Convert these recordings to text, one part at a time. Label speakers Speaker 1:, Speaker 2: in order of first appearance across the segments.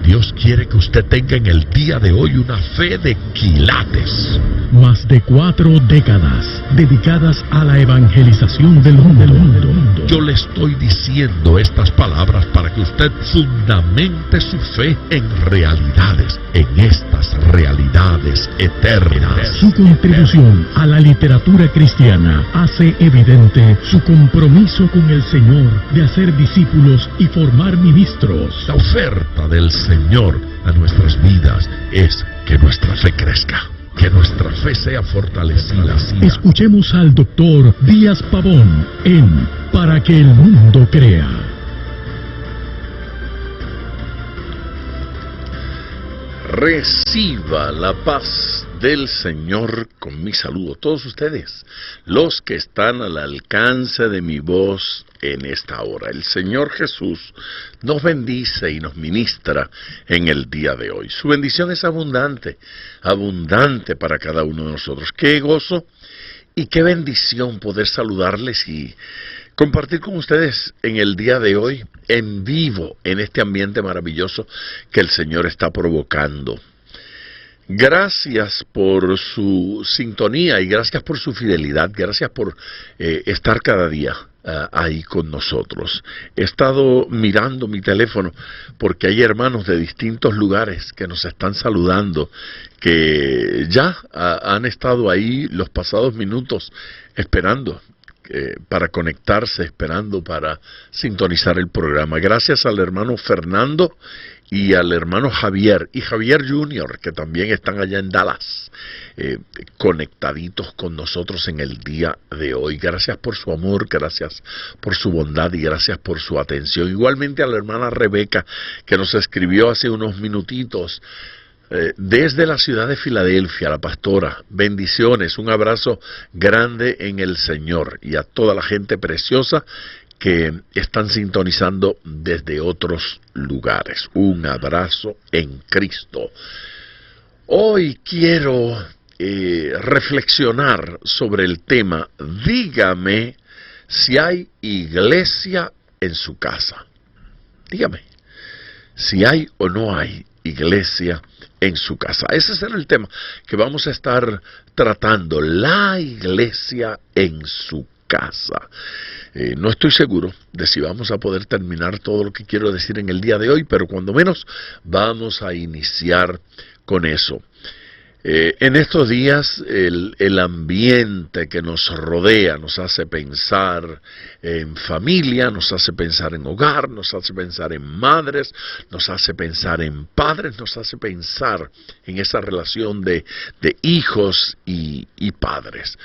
Speaker 1: Dios quiere que usted tenga en el día de hoy una fe de quilates.
Speaker 2: Más de 4 décadas dedicadas a la evangelización del mundo.
Speaker 1: Yo le estoy diciendo estas palabras para que usted fundamente su fe en realidades, en estas realidades eternas.
Speaker 2: Su contribución a la literatura cristiana hace evidente su compromiso con el Señor de hacer discípulos y formar ministros.
Speaker 1: La oferta del Señor a nuestras vidas es que nuestra fe crezca, que nuestra fe sea fortalecida.
Speaker 2: Escuchemos al doctor Díaz Pavón en Para que el mundo crea.
Speaker 1: Reciba la paz del Señor con mi saludo. Todos ustedes, los que están al alcance de mi voz en esta hora. El Señor Jesús nos bendice y nos ministra en el día de hoy. Su bendición es abundante, abundante para cada uno de nosotros. Qué gozo y qué bendición poder saludarles y compartir con ustedes en el día de hoy, en vivo, en este ambiente maravilloso que el Señor está provocando. Gracias por su sintonía y gracias por su fidelidad, gracias por estar cada día ahí con nosotros. He estado mirando mi teléfono porque hay hermanos de distintos lugares que nos están saludando, que ya han estado ahí los pasados minutos esperando para conectarse, esperando para sintonizar el programa. Gracias al hermano Fernando y al hermano Javier y Javier Jr., que también están allá en Dallas, conectaditos con nosotros en el día de hoy. Gracias por su amor, gracias por su bondad y gracias por su atención. Igualmente a la hermana Rebeca, que nos escribió hace unos minutitos, desde la ciudad de Filadelfia, la pastora, bendiciones, un abrazo grande en el Señor y a toda la gente preciosa que están sintonizando desde otros lugares. Un abrazo en Cristo. Hoy quiero reflexionar sobre el tema, dígame si hay iglesia en su casa. Dígame si hay o no hay iglesia en su casa. Ese será el tema que vamos a estar tratando, la iglesia en su casa. No estoy seguro de si vamos a poder terminar todo lo que quiero decir en el día de hoy, pero cuando menos vamos a iniciar con eso. En estos días el ambiente que nos rodea nos hace pensar en familia, nos hace pensar en hogar, nos hace pensar en madres, nos hace pensar en padres, nos hace pensar en esa relación de hijos y padres.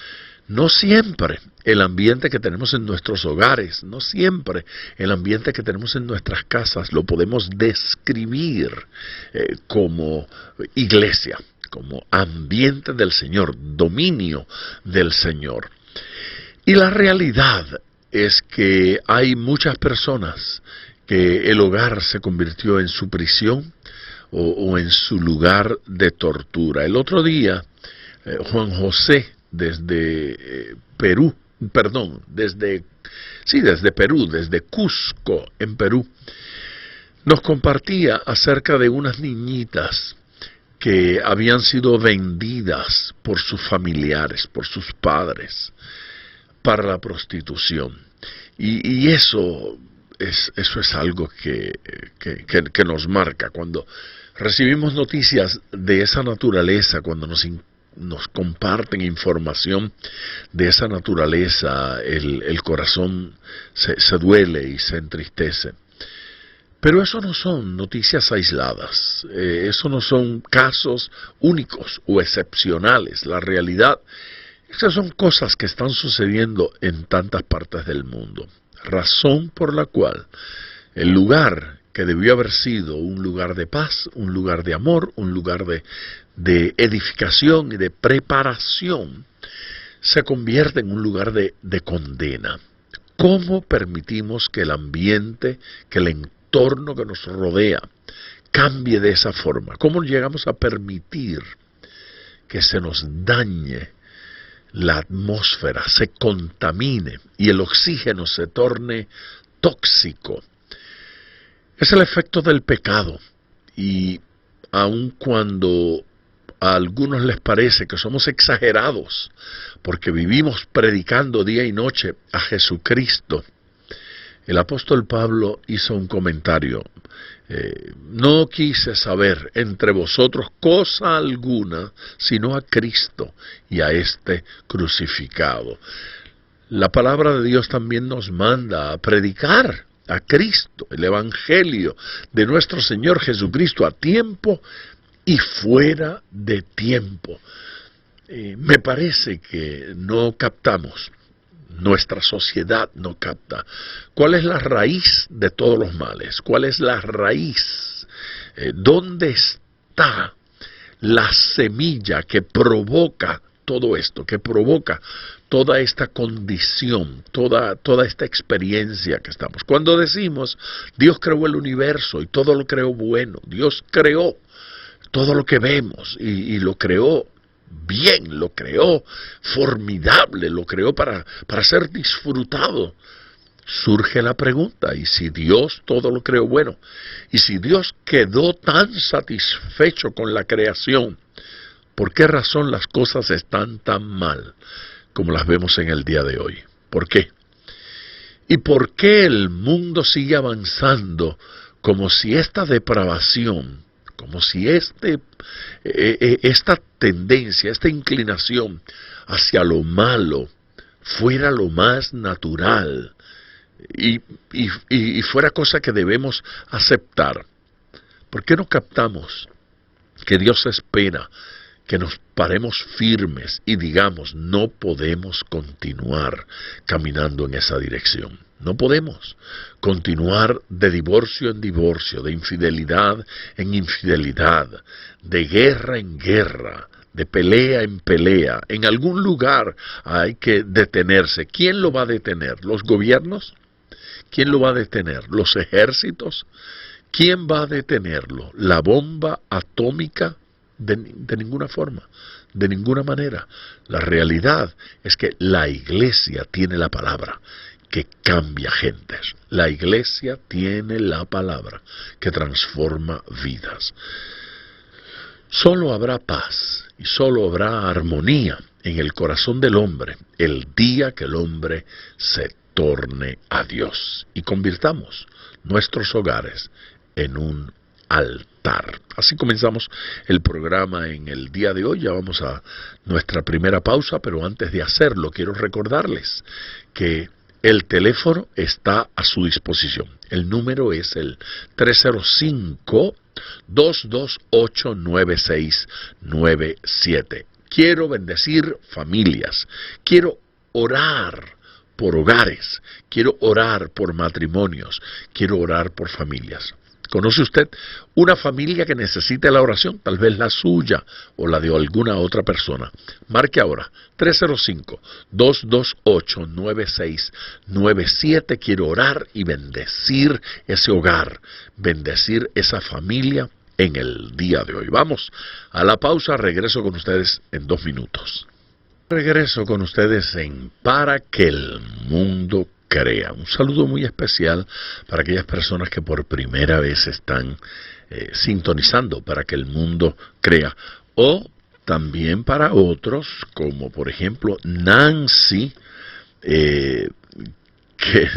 Speaker 1: No siempre el ambiente que tenemos en nuestros hogares, no siempre el ambiente que tenemos en nuestras casas lo podemos describir como iglesia, como ambiente del Señor, dominio del Señor. Y la realidad es que hay muchas personas que el hogar se convirtió en su prisión o en su lugar de tortura. El otro día, Juan José, desde Perú, desde Perú, desde Cusco, en Perú, nos compartía acerca de unas niñitas que habían sido vendidas por sus familiares, por sus padres, para la prostitución. Y eso es algo que nos marca. Cuando recibimos noticias de esa naturaleza, cuando nos comparten información de esa naturaleza, el corazón se duele y se entristece. Pero eso no son noticias aisladas, eso no son casos únicos o excepcionales. La realidad, esas son cosas que están sucediendo en tantas partes del mundo. Razón por la cual el lugar que debió haber sido un lugar de paz, un lugar de amor, un lugar de edificación y de preparación, se convierte en un lugar de condena. ¿Cómo permitimos que el ambiente, que el entorno que nos rodea cambie de esa forma? ¿Cómo llegamos a permitir que se nos dañe la atmósfera, se contamine y el oxígeno se torne tóxico? Es el efecto del pecado. Y aun cuando a algunos les parece que somos exagerados porque vivimos predicando día y noche a Jesucristo, el apóstol Pablo hizo un comentario. No quise saber entre vosotros cosa alguna, sino a Cristo y a este crucificado. La palabra de Dios también nos manda a predicar a Cristo, el Evangelio de nuestro Señor Jesucristo, a tiempo y fuera de tiempo. Me parece que no captamos, nuestra sociedad no capta. ¿Cuál es la raíz de todos los males? ¿Cuál es la raíz? ¿Dónde está la semilla que provoca todo esto, que provoca toda esta condición, toda esta experiencia que estamos? Cuando decimos, Dios creó el universo y todo lo creó bueno, Dios creó todo lo que vemos y lo creó bien, lo creó formidable, lo creó para ser disfrutado. Surge la pregunta, ¿y si Dios todo lo creó bueno? ¿Y si Dios quedó tan satisfecho con la creación? ¿Por qué razón las cosas están tan mal como las vemos en el día de hoy? ¿Por qué? ¿Y por qué el mundo sigue avanzando como si esta depravación, como si esta tendencia, esta inclinación hacia lo malo fuera lo más natural y fuera cosa que debemos aceptar? ¿Por qué no captamos que Dios espera que nos paremos firmes y digamos, no podemos continuar caminando en esa dirección? No podemos continuar de divorcio en divorcio, de infidelidad en infidelidad, de guerra en guerra, de pelea en pelea. En algún lugar hay que detenerse. ¿Quién lo va a detener? ¿Los gobiernos? ¿Quién lo va a detener? ¿Los ejércitos? ¿Quién va a detenerlo? ¿La bomba atómica? De ninguna forma, de ninguna manera. La realidad es que la iglesia tiene la palabra que cambia gentes. La iglesia tiene la palabra que transforma vidas. Solo habrá paz y solo habrá armonía en el corazón del hombre el día que el hombre se torne a Dios y convirtamos nuestros hogares en un altar. Así comenzamos el programa en el día de hoy. Ya vamos a nuestra primera pausa, pero antes de hacerlo quiero recordarles que el teléfono está a su disposición. El número es el 305-228-9697. Quiero bendecir familias. Quiero orar por hogares. Quiero orar por matrimonios. Quiero orar por familias. ¿Conoce usted una familia que necesite la oración? Tal vez la suya o la de alguna otra persona. Marque ahora 305-228-9697. Quiero orar y bendecir ese hogar, bendecir esa familia en el día de hoy. Vamos a la pausa, regreso con ustedes en 2 minutos. Regreso con ustedes en Para que el Mundo Crea. Un saludo muy especial para aquellas personas que por primera vez están sintonizando Para que el Mundo Crea. O también para otros, como por ejemplo Nancy, que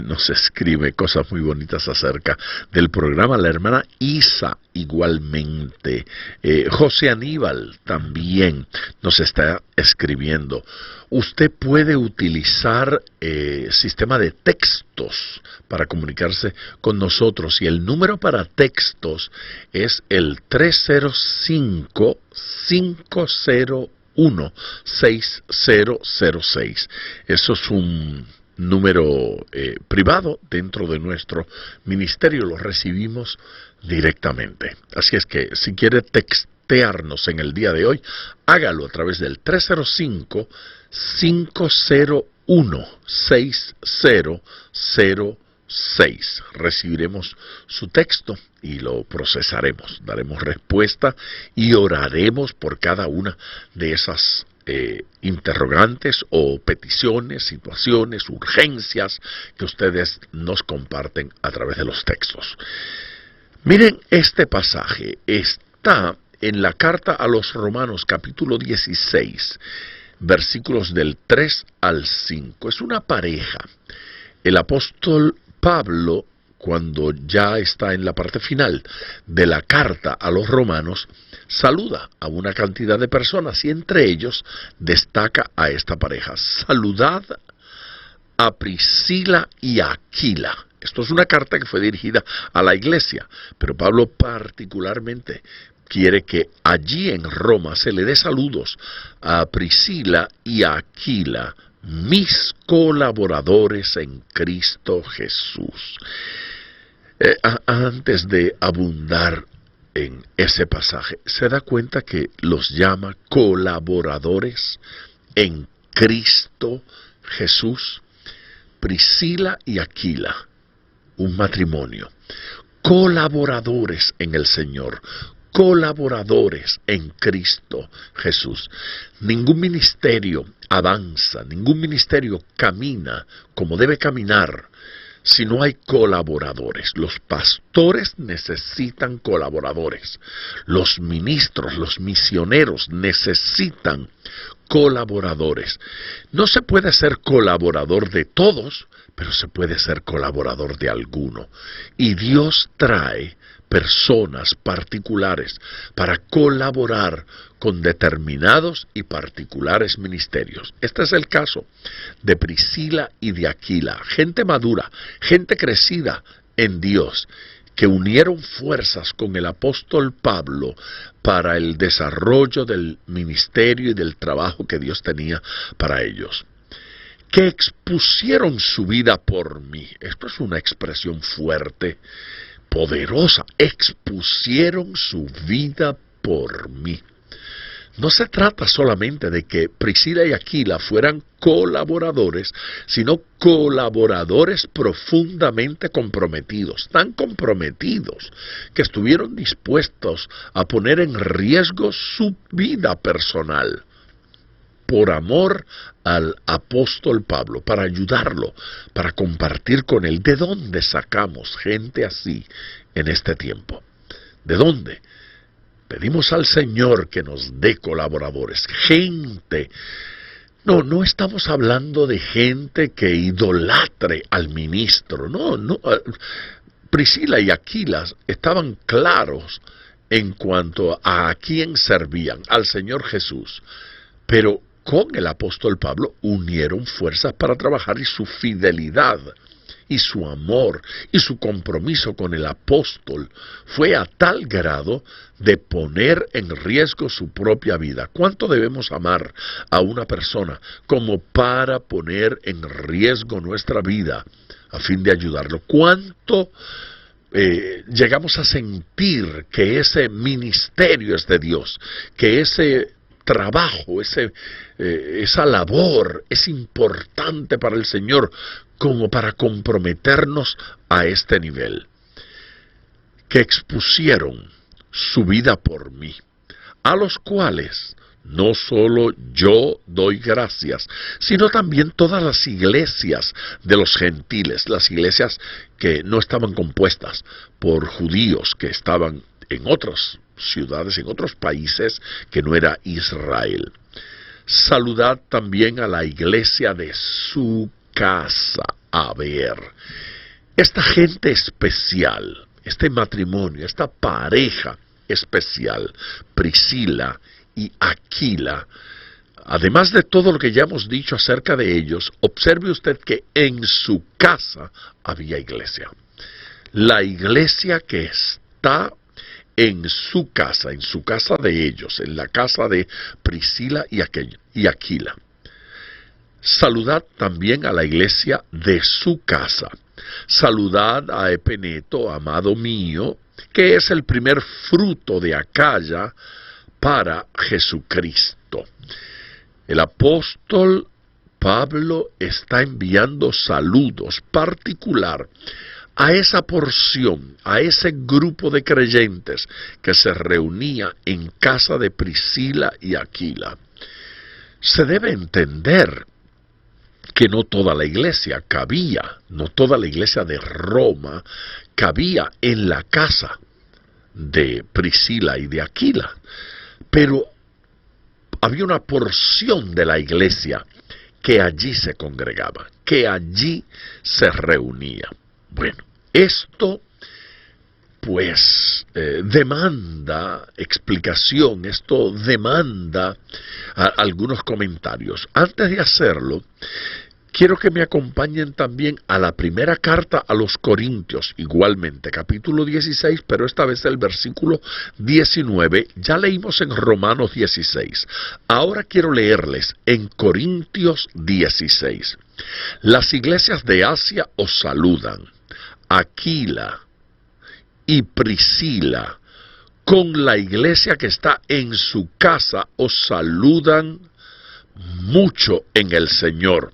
Speaker 1: nos escribe cosas muy bonitas acerca del programa. La hermana Isa igualmente. José Aníbal también nos está escribiendo. Usted puede utilizar sistema de textos para comunicarse con nosotros y el número para textos es el 305-501-6006. Eso es un número privado dentro de nuestro ministerio, lo recibimos directamente. Así es que si quiere textearnos en el día de hoy, hágalo a través del 305-501-6006. Recibiremos su texto y lo procesaremos, daremos respuesta y oraremos por cada una de esas interrogantes o peticiones, situaciones, urgencias que ustedes nos comparten a través de los textos. Miren, este pasaje está en la carta a los Romanos, capítulo 16, versículos del 3 al 5. Es una pareja. El apóstol Pablo, cuando ya está en la parte final de la carta a los romanos, saluda a una cantidad de personas y entre ellos destaca a esta pareja. Saludad a Priscila y a Aquila. Esto es una carta que fue dirigida a la iglesia, pero Pablo particularmente quiere que allí en Roma se le dé saludos a Priscila y a Aquila, mis colaboradores en Cristo Jesús. Antes de abundar en ese pasaje, se da cuenta que los llama colaboradores en Cristo Jesús. Priscila y Aquila, un matrimonio, colaboradores en el Señor, colaboradores en Cristo Jesús. Ningún ministerio avanza, ningún ministerio camina como debe caminar si no hay colaboradores. Los pastores necesitan colaboradores. Los ministros, los misioneros necesitan colaboradores. No se puede ser colaborador de todos, pero se puede ser colaborador de alguno. Y Dios trae personas particulares para colaborar con determinados y particulares ministerios. Este es el caso de Priscila y de Aquila, gente madura, gente crecida en Dios, que unieron fuerzas con el apóstol Pablo para el desarrollo del ministerio y del trabajo que Dios tenía para ellos. Que expusieron su vida por mí. Esto es una expresión fuerte, poderosa. Expusieron su vida por mí. No se trata solamente de que Priscila y Aquila fueran colaboradores, sino colaboradores profundamente comprometidos, tan comprometidos que estuvieron dispuestos a poner en riesgo su vida personal por amor al apóstol Pablo, para ayudarlo, para compartir con él. ¿De dónde sacamos gente así en este tiempo? ¿De dónde? Pedimos al Señor que nos dé colaboradores, gente. No estamos hablando de gente que idolatre al ministro. No. Priscila y Aquila estaban claros en cuanto a quién servían, al Señor Jesús. Pero con el apóstol Pablo unieron fuerzas para trabajar, y su fidelidad y su amor y su compromiso con el apóstol fue a tal grado de poner en riesgo su propia vida. ¿Cuánto debemos amar a una persona como para poner en riesgo nuestra vida a fin de ayudarlo? ¿Cuánto llegamos a sentir que ese ministerio es de Dios, que ese trabajo, esa labor es importante para el Señor, como para comprometernos a este nivel? Que expusieron su vida por mí, a los cuales no solo yo doy gracias, sino también todas las iglesias de los gentiles, las iglesias que no estaban compuestas por judíos, que estaban en otras ciudades, en otros países que no era Israel. Saludad también a la iglesia de su casa. A ver, esta gente especial, este matrimonio, esta pareja especial, Priscila y Aquila, además de todo lo que ya hemos dicho acerca de ellos, observe usted que en su casa había iglesia. La iglesia que está en su casa de ellos, en la casa de Priscila y Aquila. Saludad también a la iglesia de su casa. Saludad a Epeneto, amado mío, que es el primer fruto de Acaya para Jesucristo. El apóstol Pablo está enviando saludos particular a esa porción, a ese grupo de creyentes que se reunía en casa de Priscila y Aquila. Se debe entender que no toda la iglesia cabía, no toda la iglesia de Roma cabía en la casa de Priscila y de Aquila, pero había una porción de la iglesia que allí se congregaba, que allí se reunía. Bueno, esto pues demanda explicación, esto demanda algunos comentarios. Antes de hacerlo, quiero que me acompañen también a la primera carta a los Corintios, igualmente, capítulo 16, pero esta vez el versículo 19, ya leímos en Romanos 16. Ahora quiero leerles en Corintios 16. Las iglesias de Asia os saludan. Aquila y Priscila, con la iglesia que está en su casa, os saludan mucho en el Señor.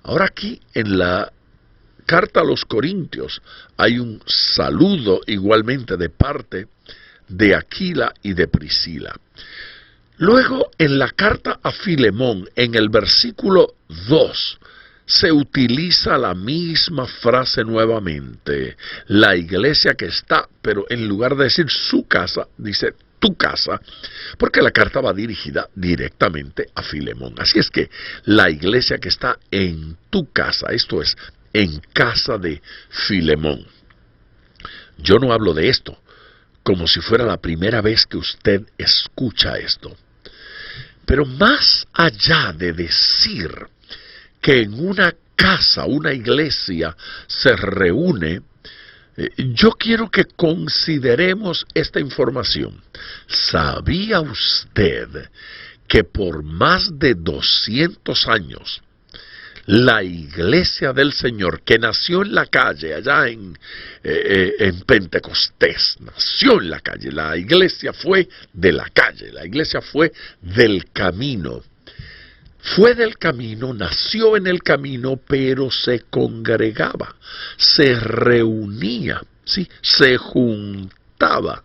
Speaker 1: Ahora aquí en la carta a los Corintios hay un saludo igualmente de parte de Aquila y de Priscila. Luego en la carta a Filemón, en el versículo 2, se utiliza la misma frase nuevamente. La iglesia que está, pero en lugar de decir su casa, dice tu casa, porque la carta va dirigida directamente a Filemón. Así es que la iglesia que está en tu casa, esto es, en casa de Filemón. Yo no hablo de esto como si fuera la primera vez que usted escucha esto. Pero más allá de decir que en una casa, una iglesia, se reúne, yo quiero que consideremos esta información. ¿Sabía usted que por más de 200 años, la iglesia del Señor, que nació en la calle, allá en Pentecostés, nació en la calle, la iglesia fue de la calle, la iglesia fue del camino, nació en el camino, pero se congregaba, se reunía, ¿sí? Se juntaba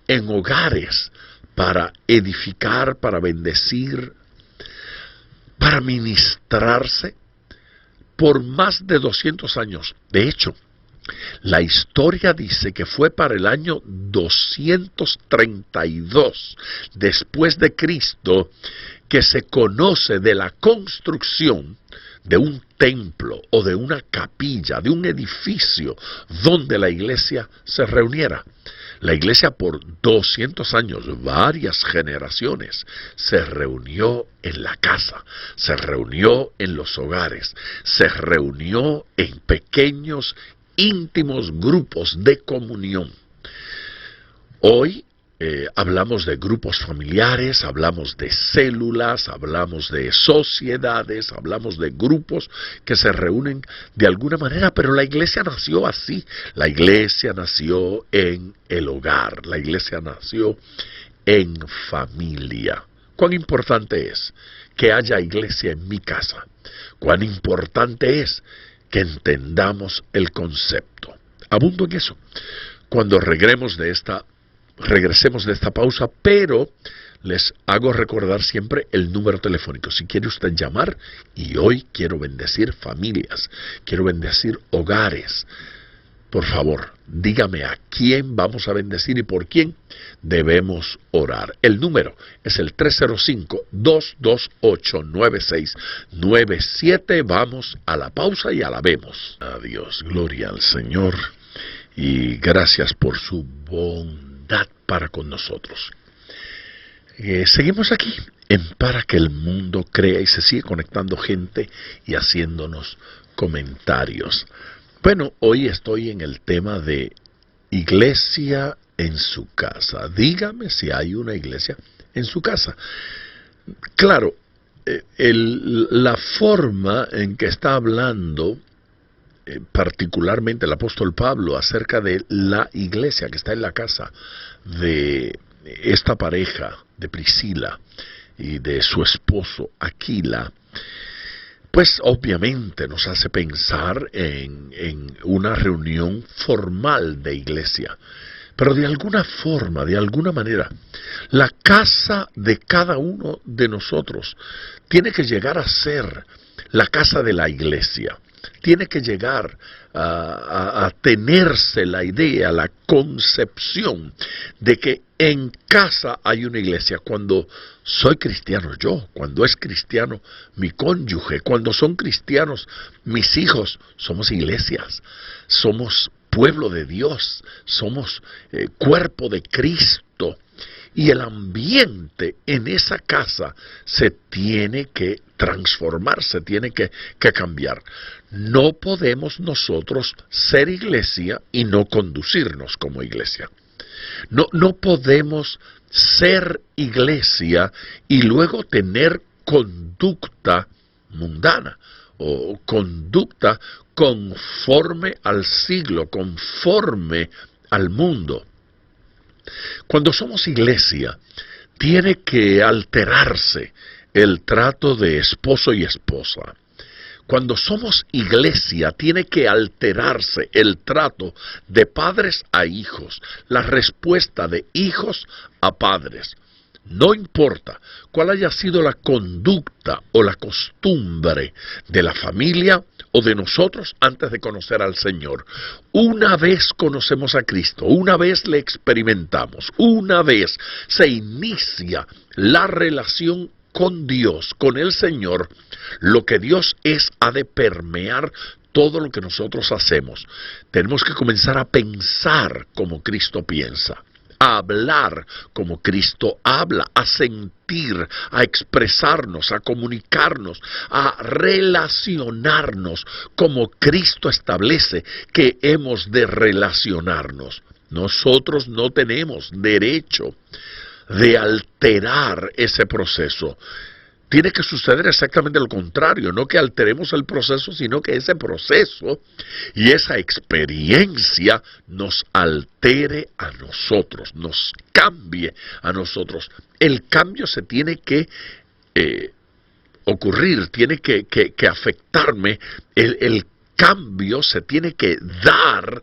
Speaker 1: en hogares para edificar, para bendecir, para ministrarse por más de 200 años. De hecho, la historia dice que fue para el año 232 después de Cristo que se conoce de la construcción de un templo o de una capilla, de un edificio donde la iglesia se reuniera. La iglesia por 200 años, varias generaciones, se reunió en la casa, se reunió en los hogares, se reunió en pequeños, íntimos grupos de comunión. Hoy hablamos de grupos familiares, hablamos de células, hablamos de sociedades, hablamos de grupos que se reúnen de alguna manera, pero la iglesia nació así. La iglesia nació en el hogar, la iglesia nació en familia. ¿Cuán importante es que haya iglesia en mi casa? ¿Cuán importante es que entendamos el concepto? Abundo en eso cuando regresemos de esta pausa, pero les hago recordar siempre el número telefónico. Si quiere usted llamar, y hoy quiero bendecir familias, quiero bendecir hogares, por favor, dígame a quién vamos a bendecir y por quién debemos orar. El número es el 305-228-9697. Vamos a la pausa y alabemos a Dios. Gloria al Señor y gracias por su bondad para con nosotros. Seguimos aquí en Para que el Mundo Crea y se sigue conectando gente y haciéndonos comentarios. Bueno, hoy estoy en el tema de iglesia en su casa. Dígame si hay una iglesia en su casa. Claro, la forma en que está hablando particularmente el apóstol Pablo acerca de la iglesia que está en la casa de esta pareja de Priscila y de su esposo Aquila, pues obviamente nos hace pensar en una reunión formal de iglesia. Pero de alguna forma, de alguna manera, la casa de cada uno de nosotros tiene que llegar a ser la casa de la iglesia. Tiene que llegar a tenerse la idea, la concepción de que en casa hay una iglesia. Cuando soy cristiano yo, cuando es cristiano mi cónyuge, cuando son cristianos mis hijos, somos iglesias, somos pueblo de Dios, somos cuerpo de Cristo. Y el ambiente en esa casa se tiene que transformar, se tiene que cambiar. No podemos nosotros ser iglesia y no conducirnos como iglesia. No podemos ser iglesia y luego tener conducta mundana o conducta conforme al siglo, conforme al mundo. Cuando somos iglesia, tiene que alterarse el trato de esposo y esposa. Cuando somos iglesia, tiene que alterarse el trato de padres a hijos, la respuesta de hijos a padres. No importa cuál haya sido la conducta o la costumbre de la familia o de nosotros antes de conocer al Señor. Una vez conocemos a Cristo, una vez le experimentamos, una vez se inicia la relación con Dios, con el Señor, lo que Dios es ha de permear todo lo que nosotros hacemos. Tenemos que comenzar a pensar como Cristo piensa, a hablar como Cristo habla, a sentir, a expresarnos, a comunicarnos, a relacionarnos como Cristo establece que hemos de relacionarnos. Nosotros no tenemos derecho de alterar ese proceso. Tiene que suceder exactamente lo contrario, no que alteremos el proceso, sino que ese proceso y esa experiencia nos altere a nosotros, nos cambie a nosotros. El cambio se tiene que ocurrir, tiene que afectarme, el cambio se tiene que dar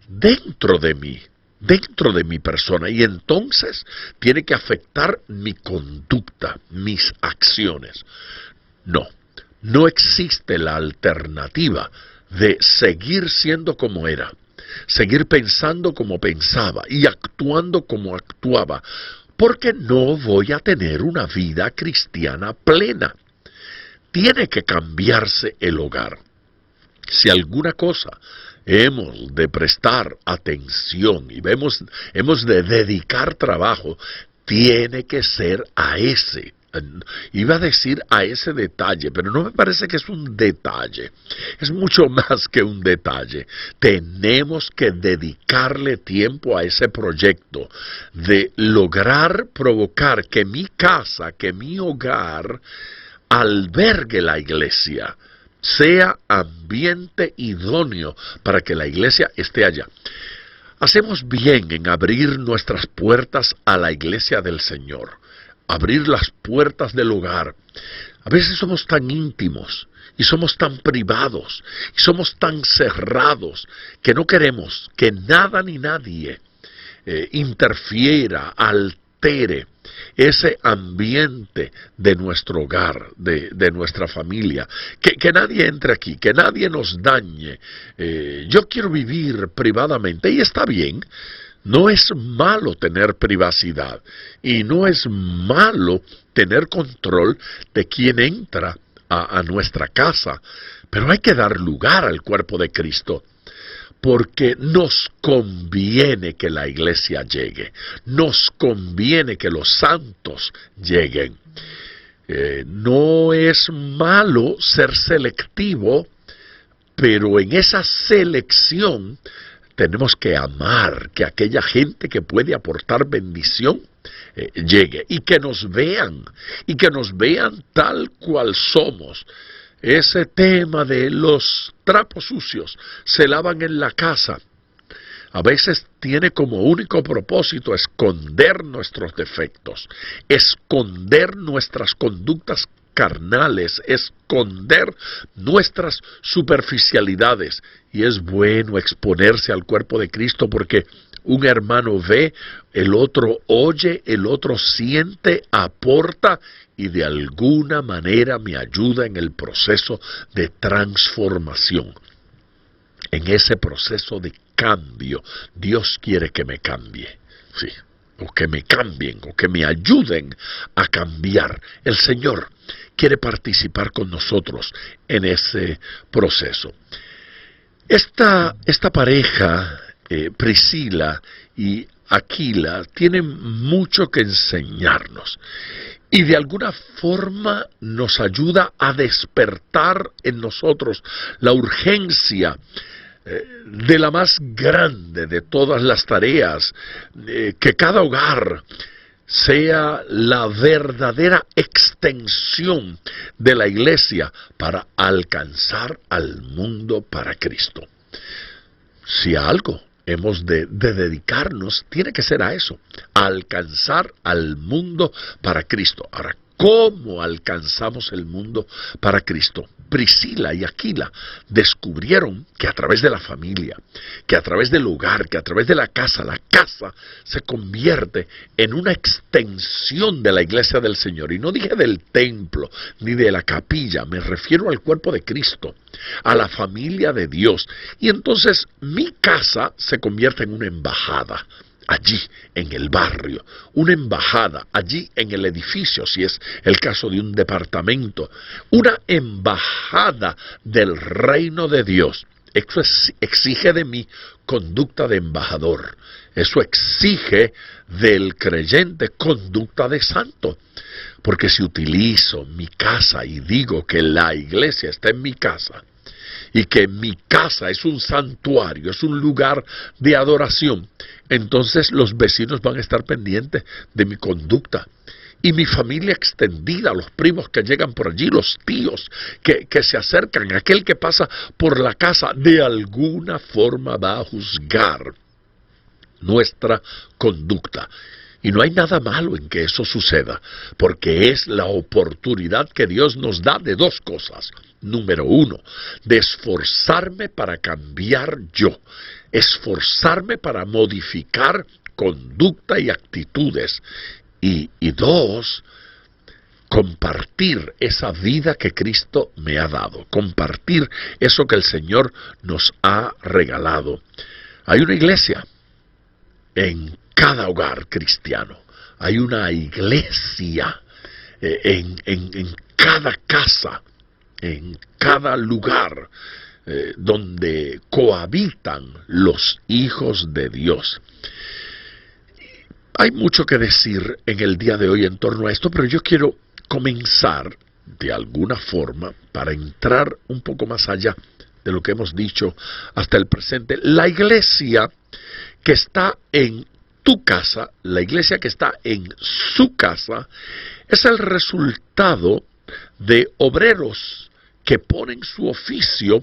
Speaker 1: dentro de mí, dentro de mi persona, y entonces tiene que afectar mi conducta, mis acciones. No existe la alternativa de seguir siendo como era, seguir pensando como pensaba y actuando como actuaba, porque no voy a tener una vida cristiana plena. Tiene que cambiarse el hogar. Si alguna cosa hemos de prestar atención y hemos de dedicar trabajo, tiene que ser a ese, iba a decir a ese detalle, pero no me parece que es un detalle, es mucho más que un detalle. Tenemos que dedicarle tiempo a ese proyecto de lograr provocar que mi casa, que mi hogar albergue la iglesia, sea ambiente idóneo para que la iglesia esté allá. Hacemos bien en abrir nuestras puertas a la iglesia del Señor, abrir las puertas del hogar. A veces somos tan íntimos y somos tan privados y somos tan cerrados que no queremos que nada ni nadie interfiera, altere ese ambiente de nuestro hogar, de nuestra familia, que nadie entre aquí, que nadie nos dañe. Yo quiero vivir privadamente y está bien, no es malo tener privacidad y no es malo tener control de quién entra a nuestra casa, pero hay que dar lugar al cuerpo de Cristo. Porque nos conviene que la iglesia llegue, nos conviene que los santos lleguen. No es malo ser selectivo, pero en esa selección tenemos que amar que aquella gente que puede aportar bendición llegue y que nos vean tal cual somos. Ese tema de los trapos sucios se lavan en la casa, a veces tiene como único propósito esconder nuestros defectos, esconder nuestras conductas carnales, esconder nuestras superficialidades. Y es bueno exponerse al cuerpo de Cristo porque un hermano ve, el otro oye, el otro siente, aporta y de alguna manera me ayuda en el proceso de transformación. en ese proceso de cambio, Dios quiere que me cambie, sí, o que me cambien, o que me ayuden a cambiar. El Señor quiere participar con nosotros en ese proceso. Esta pareja, Priscila y Aquila, tienen mucho que enseñarnos. Y de alguna forma nos ayuda a despertar en nosotros la urgencia de la más grande de todas las tareas, que cada hogar sea la verdadera extensión de la iglesia para alcanzar al mundo para Cristo. Si a algo hemos de dedicarnos, tiene que ser a eso, a alcanzar al mundo para Cristo. Ahora, ¿cómo alcanzamos el mundo para Cristo? Priscila y Aquila descubrieron que a través de la familia, que a través del hogar, que a través de la casa se convierte en una extensión de la iglesia del Señor. Y no dije del templo, ni de la capilla, me refiero al cuerpo de Cristo, a la familia de Dios. Y entonces mi casa se convierte en una embajada allí en el barrio, una embajada allí en el edificio, si es el caso de un departamento, una embajada del reino de Dios. Eso exige de mí conducta de embajador, eso exige del creyente conducta de santo, porque si utilizo mi casa y digo que la iglesia está en mi casa, y que mi casa es un santuario, es un lugar de adoración, entonces los vecinos van a estar pendientes de mi conducta. Y mi familia extendida, los primos que llegan por allí, los tíos que se acercan, aquel que pasa por la casa, de alguna forma va a juzgar nuestra conducta. Y no hay nada malo en que eso suceda, porque es la oportunidad que Dios nos da de dos cosas. Número uno, de esforzarme para cambiar yo, esforzarme para modificar conducta y actitudes. Y dos, compartir esa vida que Cristo me ha dado, compartir eso que el Señor nos ha regalado. Hay una iglesia en cada hogar cristiano, hay una iglesia en cada casa, en cada lugar donde cohabitan los hijos de Dios. Hay mucho que decir en el día de hoy en torno a esto, pero yo quiero comenzar de alguna forma para entrar un poco más allá de lo que hemos dicho hasta el presente. La iglesia que está en tu casa, la iglesia que está en su casa, es el resultado de obreros que ponen su oficio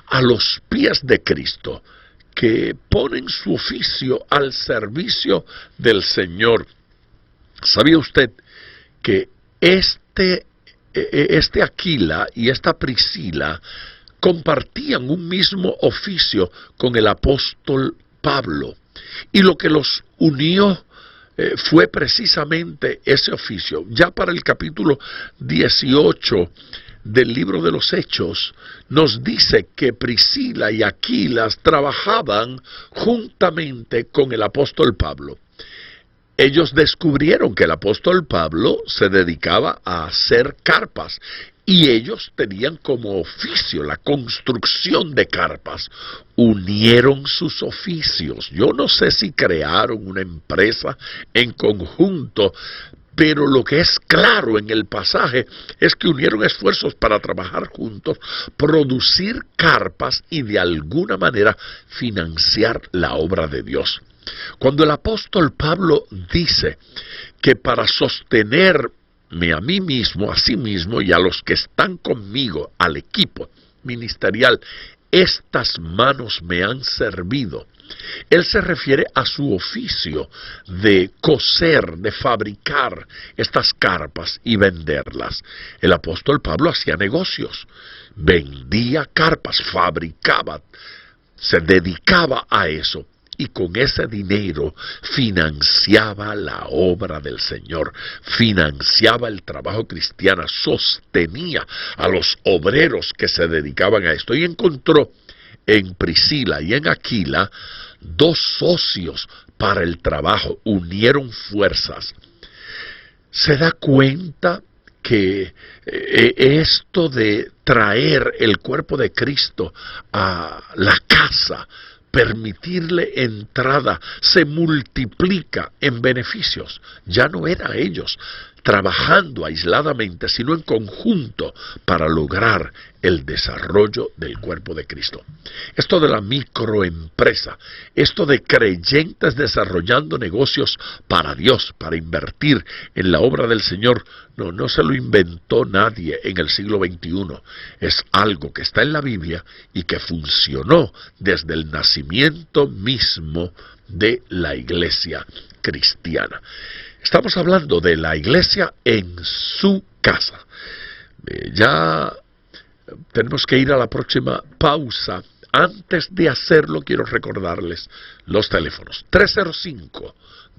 Speaker 1: a los pies de Cristo, que ponen su oficio al servicio del Señor. ¿Sabía usted que este Aquila y esta Priscila compartían un mismo oficio con el apóstol Pablo? Y lo que los unió fue precisamente ese oficio. Ya para el capítulo 18 del libro de los Hechos, nos dice que Priscila y Aquila trabajaban juntamente con el apóstol Pablo. Ellos descubrieron que el apóstol Pablo se dedicaba a hacer carpas y ellos tenían como oficio la construcción de carpas. Unieron sus oficios. Yo no sé si crearon una empresa en conjunto, pero lo que es claro en el pasaje es que unieron esfuerzos para trabajar juntos, producir carpas y de alguna manera financiar la obra de Dios. Cuando el apóstol Pablo dice que para sostenerme a mí mismo, a sí mismo y a los que están conmigo, al equipo ministerial, estas manos me han servido, él se refiere a su oficio de coser, de fabricar estas carpas y venderlas. El apóstol Pablo hacía negocios, vendía carpas, fabricaba, se dedicaba a eso. Y con ese dinero financiaba la obra del Señor, financiaba el trabajo cristiano, sostenía a los obreros que se dedicaban a esto. Y encontró en Priscila y en Aquila, dos socios para el trabajo, unieron fuerzas. Se da cuenta que esto de traer el cuerpo de Cristo a la casa, permitirle entrada, se multiplica en beneficios. Ya no eran ellos trabajando aisladamente, sino en conjunto para lograr el desarrollo del cuerpo de Cristo. Esto de la microempresa, esto de creyentes desarrollando negocios para Dios, para invertir en la obra del Señor, no se lo inventó nadie en el siglo XXI. Es algo que está en la Biblia y que funcionó desde el nacimiento mismo de la iglesia cristiana. Estamos hablando de la iglesia en su casa. Ya tenemos que ir a la próxima pausa. Antes de hacerlo, quiero recordarles los teléfonos.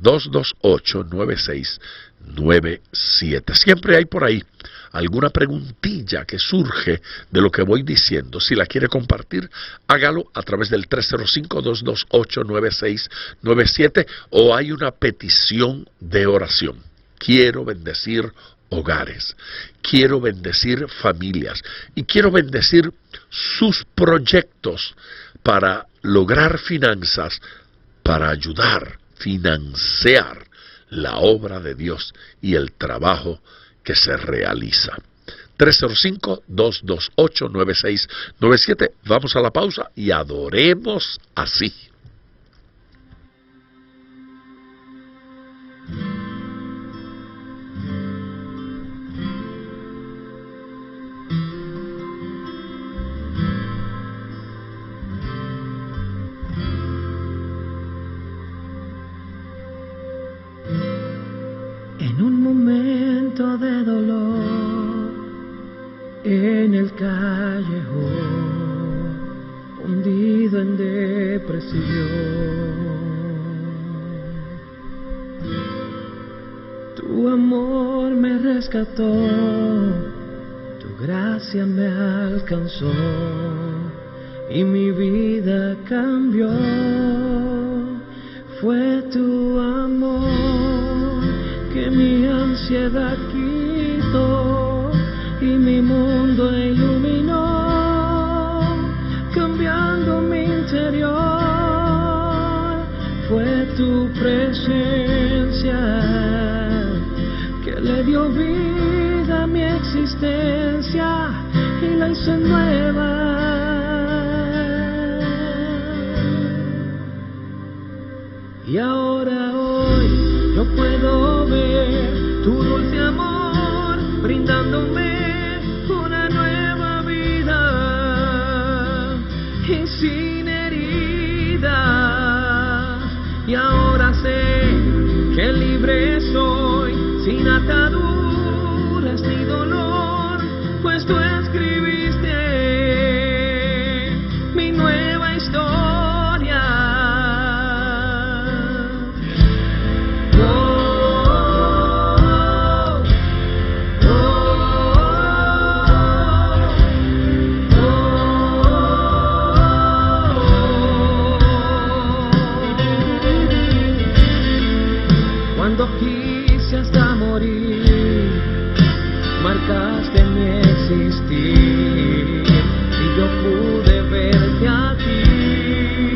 Speaker 1: 305-228-9697. Siempre hay por ahí alguna preguntilla que surge de lo que voy diciendo. Si la quiere compartir, hágalo a través del 305-228-9697, o hay una petición de oración. Quiero bendecir hogares, quiero bendecir familias y quiero bendecir sus proyectos para lograr finanzas, para ayudar, financiar la obra de Dios y el trabajo que se realiza. 305-228-9697. Vamos a la pausa y adoremos así.
Speaker 3: En un momento de dolor, en el callejón, hundido en depresión, tu amor me rescató, tu gracia me alcanzó y mi vida cambió. Fue tu amor que mi ansiedad quitó y mi mundo iluminó, cambiando mi interior. Fue tu presencia que le dio vida a mi existencia y la hizo nueva. Y ahora hoy yo puedo ver tu dulce amor brindándome una nueva vida y sin herida. Y ahora sé que libre soy, sin ataduras ni dolor, pues tú escribiste mi nueva historia. Cuando quise hasta morir, marcaste mi existir y yo pude verte a ti.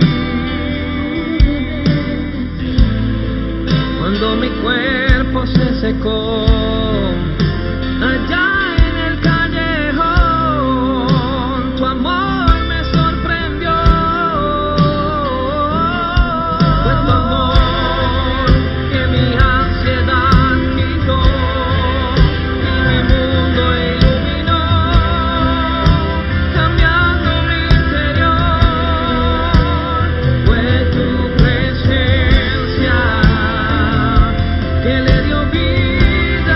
Speaker 3: Cuando mi cuerpo se secó allá en el callejón, tu amor me sorprendió. Fue tu amor que mi ansiedad quitó y mi mundo iluminó, cambiando mi interior. Fue tu presencia que le dio vida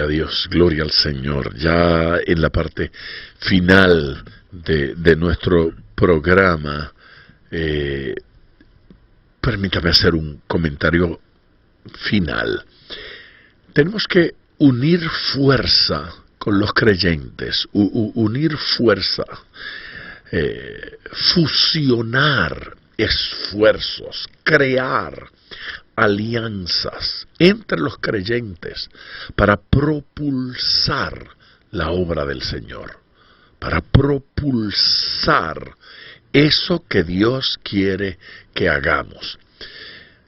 Speaker 1: Gloria a Dios, gloria al Señor. Ya en la parte final de nuestro programa, permítame hacer un comentario final. Tenemos que unir fuerza con los creyentes, unir fuerza, fusionar esfuerzos, crear alianzas entre los creyentes para propulsar la obra del Señor, para propulsar eso que Dios quiere que hagamos.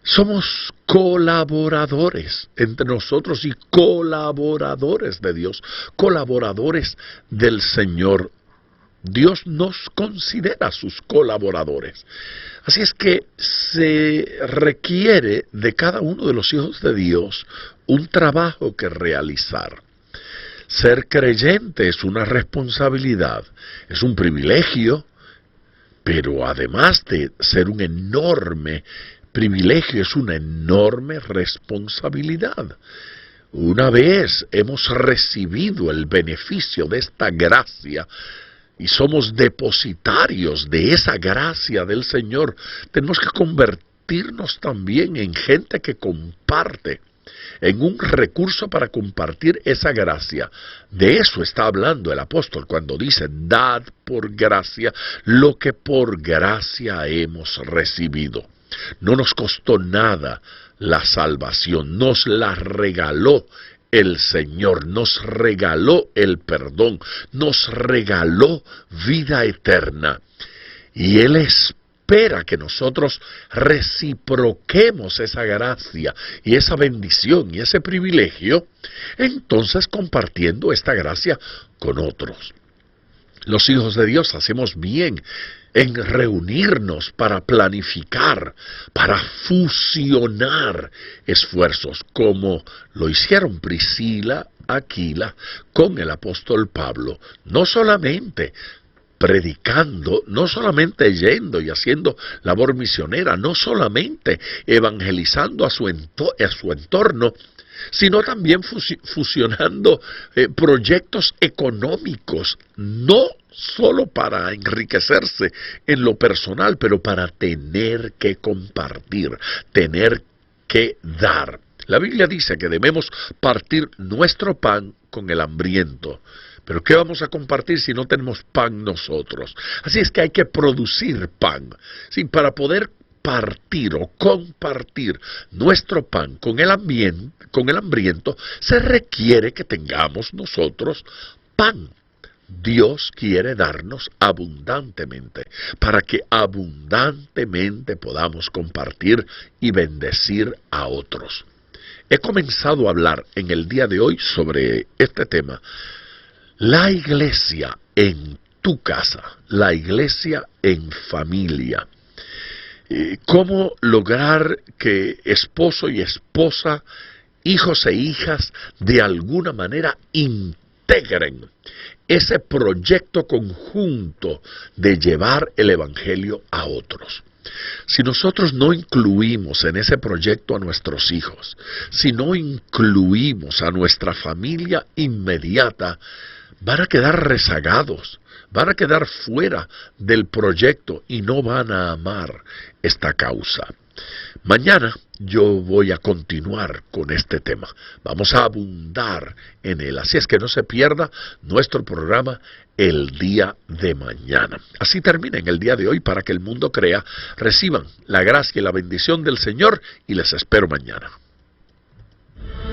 Speaker 1: Somos colaboradores entre nosotros y colaboradores de Dios, colaboradores del Señor. Dios nos considera sus colaboradores. Así es que se requiere de cada uno de los hijos de Dios un trabajo que realizar. Ser creyente es una responsabilidad, es un privilegio, pero además de ser un enorme privilegio, es una enorme responsabilidad. Una vez hemos recibido el beneficio de esta gracia y somos depositarios de esa gracia del Señor, tenemos que convertirnos también en gente que comparte, en un recurso para compartir esa gracia. De eso está hablando el apóstol cuando dice: dad por gracia lo que por gracia hemos recibido. No nos costó nada la salvación, nos la regaló el Señor, nos regaló el perdón, nos regaló vida eterna. Y Él espera que nosotros reciproquemos esa gracia y esa bendición y ese privilegio, entonces compartiendo esta gracia con otros. Los hijos de Dios hacemos bien en reunirnos para planificar, para fusionar esfuerzos, como lo hicieron Priscila, Aquila, con el apóstol Pablo, no solamente predicando, no solamente yendo y haciendo labor misionera, no solamente evangelizando a su entorno, sino también fusionando proyectos económicos, no solo para enriquecerse en lo personal, pero para tener que compartir, tener que dar. La Biblia dice que debemos partir nuestro pan con el hambriento. Pero ¿qué vamos a compartir si no tenemos pan nosotros? Así es que hay que producir pan. Sí, para poder partir o compartir nuestro pan con el hambriento, se requiere que tengamos nosotros pan. Dios quiere darnos abundantemente, para que abundantemente podamos compartir y bendecir a otros. He comenzado a hablar en el día de hoy sobre este tema: la iglesia en tu casa, la iglesia en familia. ¿Cómo lograr que esposo y esposa, hijos e hijas, de alguna manera integren ese proyecto conjunto de llevar el evangelio a otros? Si nosotros no incluimos en ese proyecto a nuestros hijos, si no incluimos a nuestra familia inmediata, van a quedar rezagados, van a quedar fuera del proyecto y no van a amar esta causa. Mañana yo voy a continuar con este tema. Vamos a abundar en él. Así es que no se pierda nuestro programa el día de mañana. Así termina en el día de hoy para que el mundo crea. Reciban la gracia y la bendición del Señor y les espero mañana.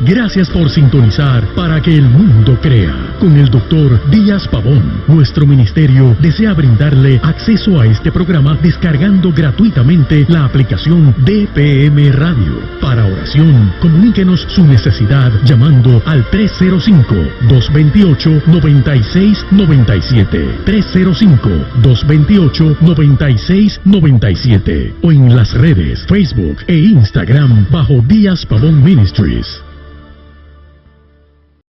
Speaker 2: Gracias por sintonizar Para que el Mundo Crea con el Dr. Díaz Pavón. Nuestro ministerio desea brindarle acceso a este programa descargando gratuitamente la aplicación DPM Radio. Para oración, comuníquenos su necesidad llamando al 305-228-9697. 305-228-9697. O en las redes Facebook e Instagram bajo Díaz Pavón Ministries.